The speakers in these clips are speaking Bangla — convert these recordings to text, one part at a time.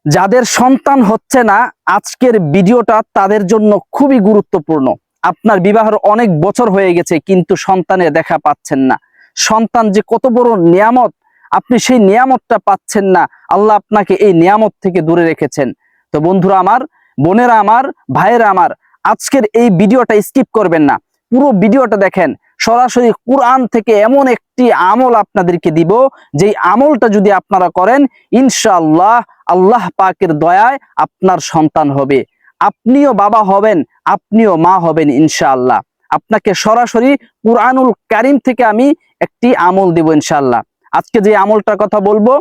যাদের সন্তান হচ্ছে না, আজকের ভিডিওটা তাদের জন্য খুবই গুরুত্বপূর্ণ। আপনার বিবাহের অনেক বছর হয়ে গেছে কিন্তু সন্তানের দেখা পাচ্ছেন না। সন্তান যে কত বড় নিয়ামত, আপনি সেই নিয়ামতটা পাচ্ছেন না। আল্লাহ আপনাকে এই নিয়ামত থেকে দূরে রেখেছেন। তো বন্ধুরা আমার, বোনেরা আমার, ভাইয়েরা আমার, আজকের এই ভিডিওটা স্কিপ করবেন না, পুরো ভিডিওটা দেখেন। সরাসরি কোরআন থেকে এমন একটি আমল আপনাদেরকে দিব, যেই আমলটা যদি আপনারা করেন, ইনশাআল্লাহ আল্লাহ পাকের দয়ায় আপনার সন্তান হবে, আপনিও বাবা হবেন, আপনিও মা হবেন ইনশাআল্লাহ। আপনাকে সরাসরি কুরআনুল কারীম থেকে আমি একটি আমল দেব ইনশাআল্লাহ। আজকে যে আমলটার কথা বলবো,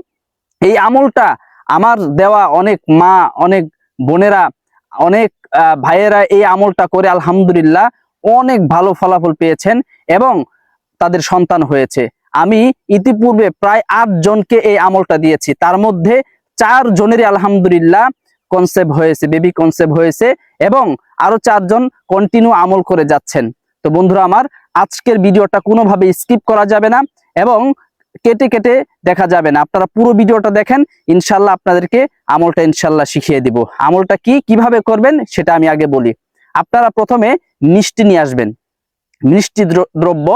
এই আমলটা আমার দেওয়া অনেক মা, অনেক বোনেরা, অনেক ভাইয়েরা এই আমলটা করে আলহামদুলিল্লাহ অনেক ভালো ফলাফল পেয়েছেন এবং তাদের সন্তান হয়েছে। আমি ইতিপূর্বে প্রায় 8 জনকে এই আমলটা দিয়েছি, তার মধ্যে 4 জনেরই আলহামদুলিল্লাহ কনসেপ্ট হয়েছে, বেবি কনসেপ্ট হয়েছে এবং আরো 4 জন কন্টিনিউ আমল করে যাচ্ছেন। তো বন্ধুরা আমার, আজকের ভিডিওটা কোনোভাবে স্কিপ করা যাবে না এবং কেটে কেটে দেখা যাবে না। আপনারা পুরো ভিডিওটা দেখেন, ইনশাল্লাহ আপনাদেরকে আমলটা ইনশাল্লাহ শিখিয়ে দিব। আমলটা কিভাবে করবেন সেটা আমি আগে বলি। আপনারা প্রথমে মিষ্টি নিয়ে আসবেন, মিষ্টি দ্রব্য,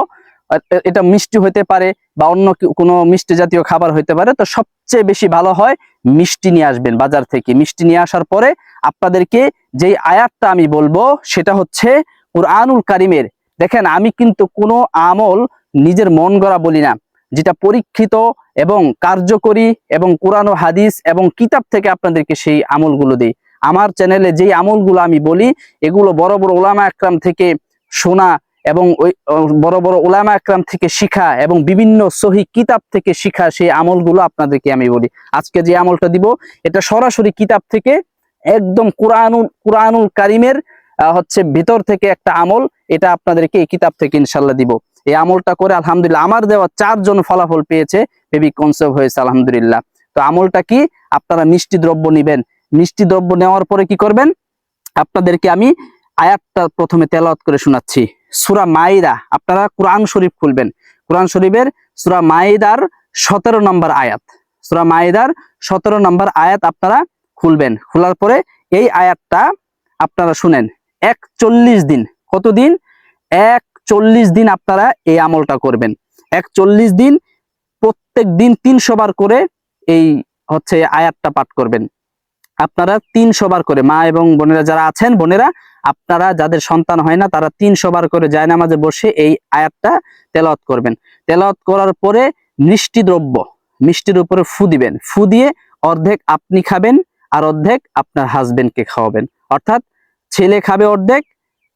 এটা মিষ্টি হতে পারে বা অন্য কোনো মিষ্টি জাতীয় খাবার হতে পারে। তো সবচেয়ে বেশি ভালো হয় মিষ্টি নিয়ে আসবেন বাজার থেকে। মিষ্টি নিয়ে আসার পরে আপনাদেরকে যেই আয়াতটা আমি বলবো সেটা হচ্ছে কুরআনুল কারীমের। দেখেন, আমি কিন্তু কোনো আমল নিজের মন গড়া বলি না, যেটা পরীক্ষিত এবং কার্যকরী এবং কোরআন ও হাদিস এবং কিতাব থেকে আপনাদেরকে সেই আমলগুলো দিই। আমার চ্যানেলে যেই আমলগুলো আমি বলি, এগুলো বড় বড় উলামা একরাম থেকে শোনা এবং ওই বড় বড় উলামা একরাম থেকে শিখা এবং বিভিন্ন সহি কিতাব থেকে শিখা সেই আমলগুলো আপনাদেরকে আমি বলি। আজকে যে আমলটা দিব এটা সরাসরি কিতাব থেকে, একদম কুরআনুল কারীমের হচ্ছে ভিতর থেকে একটা আমল। এটা আপনাদেরকে এই কিতাব থেকে ইনশাল্লাহ দিব। এই আমলটা করে আলহামদুলিল্লাহ আমার দেওয়া 4 জন ফলাফল পেয়েছে, বেবি কনসেপ্ট হয়েছে আলহামদুলিল্লাহ। তো আমলটা কি, আপনারা মিষ্টি দ্রব্য নিবেন। মিষ্টি দ্রব্য নেওয়ার পরে কি করবেন, আপনাদেরকে আমি আয়াতটা প্রথমে তেলাওয়াত করে শোনাচ্ছি। সূরা মাইদা, আপনারা কোরআন শরীফ খুলবেন, কোরআন শরীফের সূরা মাইদার 17 নম্বর আয়াত। সূরা মাইদার 17 নম্বর আয়াত আপনারা খুলবেন। খোলার পরে এই আয়াতটা আপনারা শুনেন। 41 দিন, কতদিন? 41 দিন আপনারা এই আমলটা করবেন। 41 দিন প্রত্যেক দিন 300 বার করে এই হচ্ছে আয়াতটা পাঠ করবেন। আপনারা 300 বার করে, মা এবং বোনেরা যারা আছেন, বোনেরা আপনারা যাদের সন্তান হয় না, তারা 300 বার করে জায়নামাজে বসে এই আয়াতটা তেলাওয়াত করবেন। তেলাওয়াত করার পরে মিষ্টি দ্রব্য, মিষ্টির উপরে ফু দিবেন। ফু দিয়ে অর্ধেক আপনি খাবেন আর অর্ধেক আপনার হাজবেন্ডকে খাওয়াবেন। অর্থাৎ ছেলে খাবে অর্ধেক,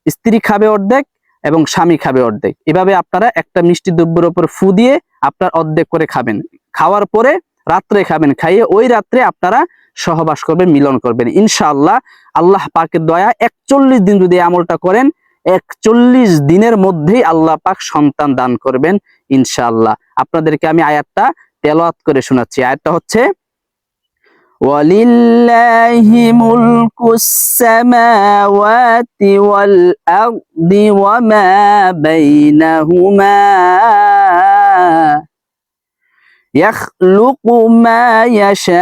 স্ত্রী খাবে অর্ধেক এবং স্বামী খাবে অর্ধেক। এভাবে আপনারা একটা মিষ্টি দ্রব্যের উপর ফু দিয়ে আপনার অর্ধেক করে খাবেন। খাওয়ার পরে রাত্রে খাবেন, খাইয়ে ওই রাত্রে আপনারা সহবাস করবেন, মিলন করবেন ইনশাআল্লাহ। আল্লাহ পাকের দয়া 41 দিন যদি আমলটা করেন, 41 দিনের মধ্যেই আল্লাহ পাক সন্তান দান করবেন ইনশাআল্লাহ। আপনাদেরকে আমি আয়াতটা তেলাওয়াত করে শোনাচ্ছি। আয়াতটা হচ্ছে, ওয়ালিল্লাহি মুলকুস সামাওয়াতি ওয়াল আরদি ওয়া মা বাইনাহুমা يخلق ما يشاء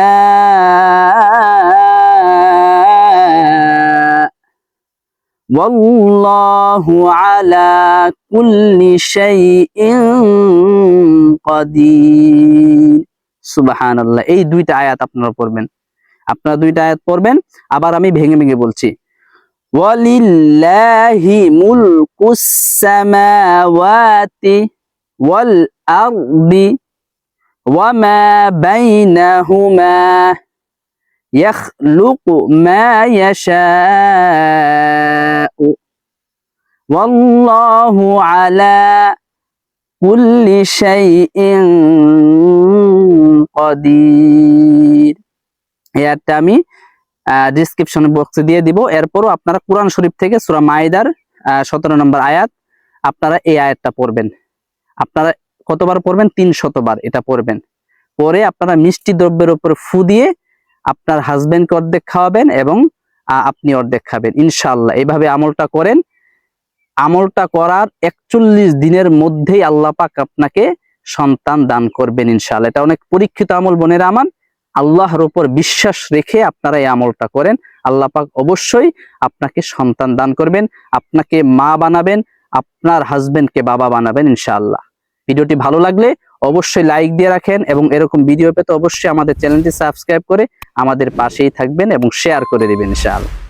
والله على كل شيء قدير। সুবহানাল্লাহ। এই দুইটা আয়াত আপনারা পড়বেন, আপনারা দুইটা আয়াত পড়বেন। আবার আমি ভেঙে ভেঙে বলছি। ওয়ালিল্লাহি মুলকুস সামাওয়াতি ওয়াল আরদি وما بينهما يخلق ما يشاء والله على كل شيء قدير। এটা আমি ডেসক্রিপশন বক্সে দিয়ে দিব। এরপরও আপনারা কোরআন শরীফ থেকে সূরা মাইদার 17 নম্বর আয়াত, আপনারা এই আয়াতটা পড়বেন। আপনারা কতবার পড়বেন? 300 বার এটা পড়বেন। পরে আপনারা মিষ্টি দ্রব্যের উপর ফু দিয়ে আপনার হাজবেন্ডকে অর্ধেক খাওয়াবেন এবং আপনি অর্ধেক খাবেন ইনশাআল্লাহ। এইভাবে আমলটা করেন। আমলটা করার 41 দিনের মধ্যেই আল্লাহ পাক আপনাকে সন্তান দান করবেন ইনশাআল্লাহ। এটা অনেক পরীক্ষিত আমল বোনেরা আমার। আল্লাহর উপর বিশ্বাস রেখে আপনারা এই আমলটা করেন। আল্লাহ পাক অবশ্যই আপনাকে সন্তান দান করবেন, আপনাকে মা বানাবেন, আপনার হাজবেন্ডকে বাবা বানাবেন ইনশাআল্লাহ। ভিডিওটি ভালো লাগলে অবশ্যই লাইক দিয়ে রাখেন এবং এরকম ভিডিও পেতে অবশ্যই আমাদের চ্যানেলটি সাবস্ক্রাইব করে আমাদের পাশেই থাকবেন এবং শেয়ার করে দিবেন ইনশাআল্লাহ।